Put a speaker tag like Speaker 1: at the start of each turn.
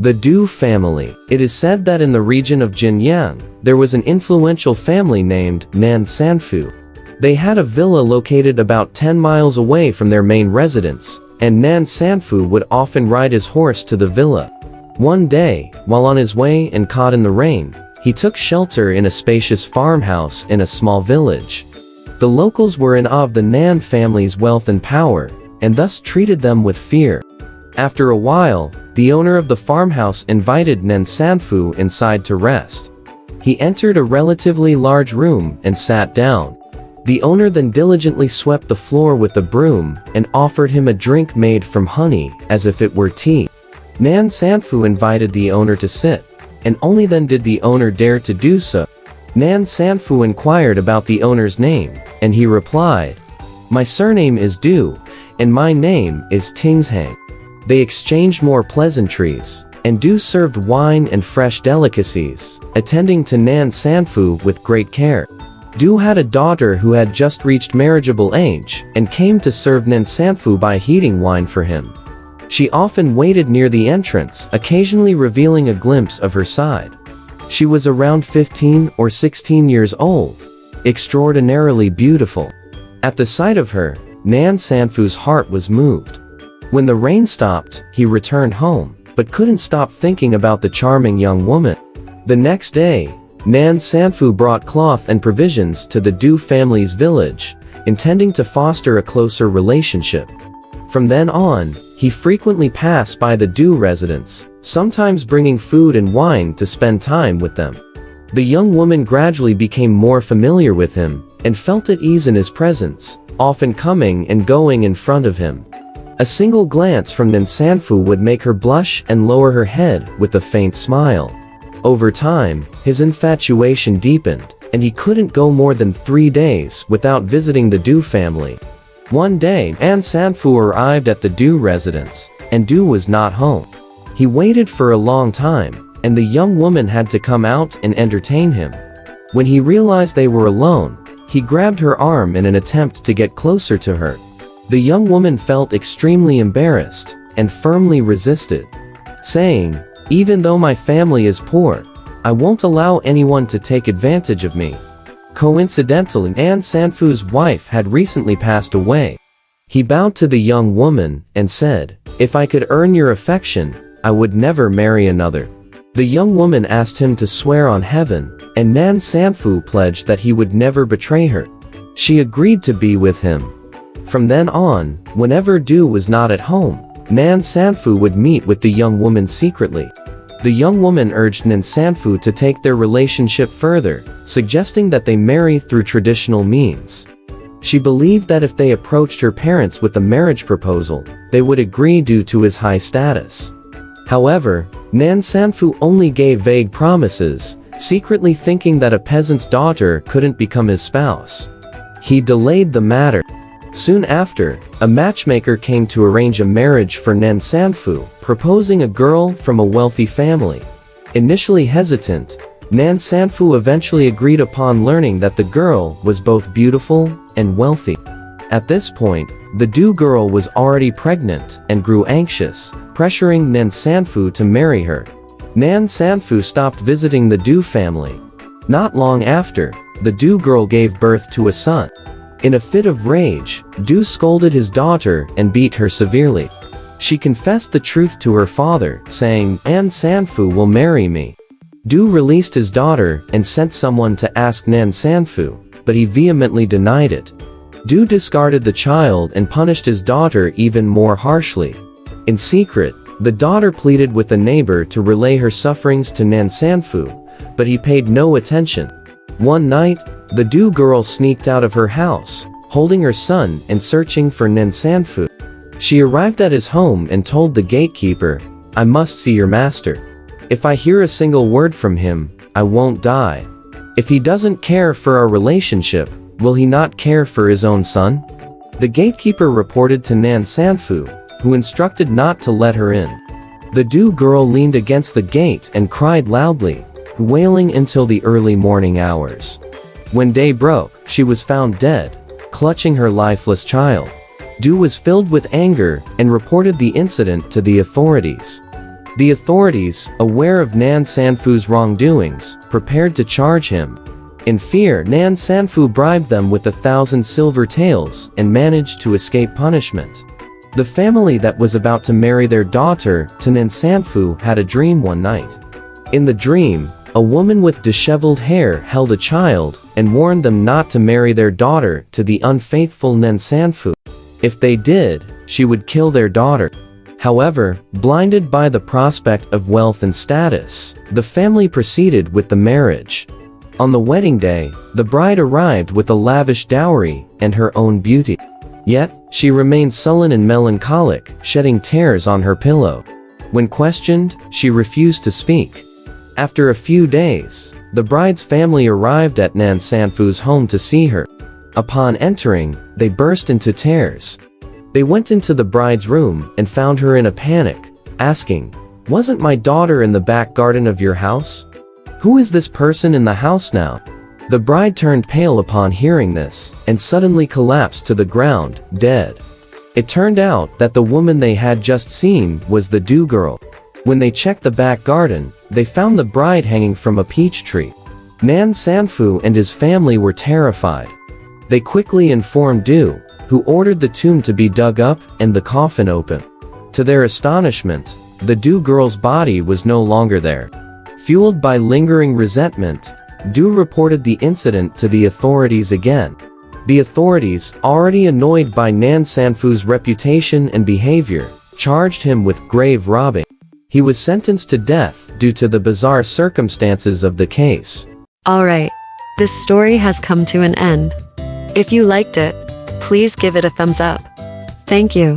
Speaker 1: The Dou family. It is said that in the region of Jinyang, there was an influential family named Nan Sanfu. They had a villa located about 10 miles away from their main residence, and Nan Sanfu would often ride his horse to the villa. One day, while on his way and caught in the rain, he took shelter in a spacious farmhouse in a small village. The locals were in awe of the Nan family's wealth and power, and thus treated them with fear. After a while, the owner of the farmhouse invited Nan Sanfu inside to rest. He entered a relatively large room and sat down. The owner then diligently swept the floor with a broom and offered him a drink made from honey, as if it were tea. Nan Sanfu invited the owner to sit, and only then did the owner dare to do so. Nan Sanfu inquired about the owner's name, and he replied, "My surname is Dou, and my name is Tingshang." They exchanged more pleasantries, and Dou served wine and fresh delicacies, attending to Nan Sanfu with great care. Dou had a daughter who had just reached marriageable age, and came to serve Nan Sanfu by heating wine for him. She often waited near the entrance, occasionally revealing a glimpse of her side. She was around 15 or 16 years old, extraordinarily beautiful. At the sight of her, Nan Sanfu's heart was moved. When the rain stopped, he returned home, but couldn't stop thinking about the charming young woman. The next day, Nan Sanfu brought cloth and provisions to the Dou family's village, intending to foster a closer relationship. From then on, he frequently passed by the Dou residents, sometimes bringing food and wine to spend time with them. The young woman gradually became more familiar with him, and felt at ease in his presence, often coming and going in front of him. A single glance from Nan Sanfu would make her blush and lower her head with a faint smile. Over time, his infatuation deepened, and he couldn't go more than 3 days without visiting the Dou family. One day, Nan Sanfu arrived at the Dou residence, and Dou was not home. He waited for a long time, and the young woman had to come out and entertain him. When he realized they were alone, he grabbed her arm in an attempt to get closer to her. The young woman felt extremely embarrassed, and firmly resisted, saying, "Even though my family is poor, I won't allow anyone to take advantage of me." Coincidentally, Nan Sanfu's wife had recently passed away. He bowed to the young woman, and said, "If I could earn your affection, I would never marry another." The young woman asked him to swear on heaven, and Nan Sanfu pledged that he would never betray her. She agreed to be with him. From then on, whenever Dou was not at home, Nan Sanfu would meet with the young woman secretly. The young woman urged Nan Sanfu to take their relationship further, suggesting that they marry through traditional means. She believed that if they approached her parents with a marriage proposal, they would agree due to his high status. However, Nan Sanfu only gave vague promises, secretly thinking that a peasant's daughter couldn't become his spouse. He delayed the matter. Soon after, a matchmaker came to arrange a marriage for Nan Sanfu, proposing a girl from a wealthy family. Initially hesitant, Nan Sanfu eventually agreed upon learning that the girl was both beautiful and wealthy. At this point, the Dou girl was already pregnant and grew anxious, pressuring Nan Sanfu to marry her. Nan Sanfu stopped visiting the Dou family. Not long after, the Dou girl gave birth to a son. In a fit of rage, Dou scolded his daughter and beat her severely. She confessed the truth to her father, saying, "Nan Sanfu will marry me." Dou released his daughter and sent someone to ask Nan Sanfu, but he vehemently denied it. Dou discarded the child and punished his daughter even more harshly. In secret, the daughter pleaded with a neighbor to relay her sufferings to Nan Sanfu, but he paid no attention. One night, the Dou girl sneaked out of her house, holding her son and searching for Nan Sanfu. She arrived at his home and told the gatekeeper, "I must see your master. If I hear a single word from him, I won't die. If he doesn't care for our relationship, will he not care for his own son?" The gatekeeper reported to Nan Sanfu, who instructed not to let her in. The Dou girl leaned against the gate and cried loudly, wailing until the early morning hours. When day broke, she was found dead, clutching her lifeless child. Dou was filled with anger and reported the incident to the authorities. The authorities, aware of Nan Sanfu's wrongdoings, prepared to charge him. In fear, Nan Sanfu bribed them with 1,000 silver taels and managed to escape punishment. The family that was about to marry their daughter to Nan Sanfu had a dream one night. In the dream, a woman with disheveled hair held a child and warned them not to marry their daughter to the unfaithful Nan Sanfu. If they did, she would kill their daughter. However, blinded by the prospect of wealth and status, the family proceeded with the marriage. On the wedding day, the bride arrived with a lavish dowry and her own beauty. Yet, she remained sullen and melancholic, shedding tears on her pillow. When questioned, she refused to speak. After a few days, the bride's family arrived at Nan Sanfu's home to see her. Upon entering, they burst into tears. They went into the bride's room and found her in a panic, asking, "Wasn't my daughter in the back garden of your house? Who is this person in the house now?" The bride turned pale upon hearing this, and suddenly collapsed to the ground, dead. It turned out that the woman they had just seen was the Dou girl. When they checked the back garden, they found the bride hanging from a peach tree. Nan Sanfu and his family were terrified. They quickly informed Dou, who ordered the tomb to be dug up and the coffin open. To their astonishment, the Dou girl's body was no longer there. Fueled by lingering resentment, Dou reported the incident to the authorities again. The authorities, already annoyed by Nan Sanfu's reputation and behavior, charged him with grave robbing. He was sentenced to death due to the bizarre circumstances of the case.
Speaker 2: Alright, this story has come to an end. If you liked it, please give it a thumbs up. Thank you.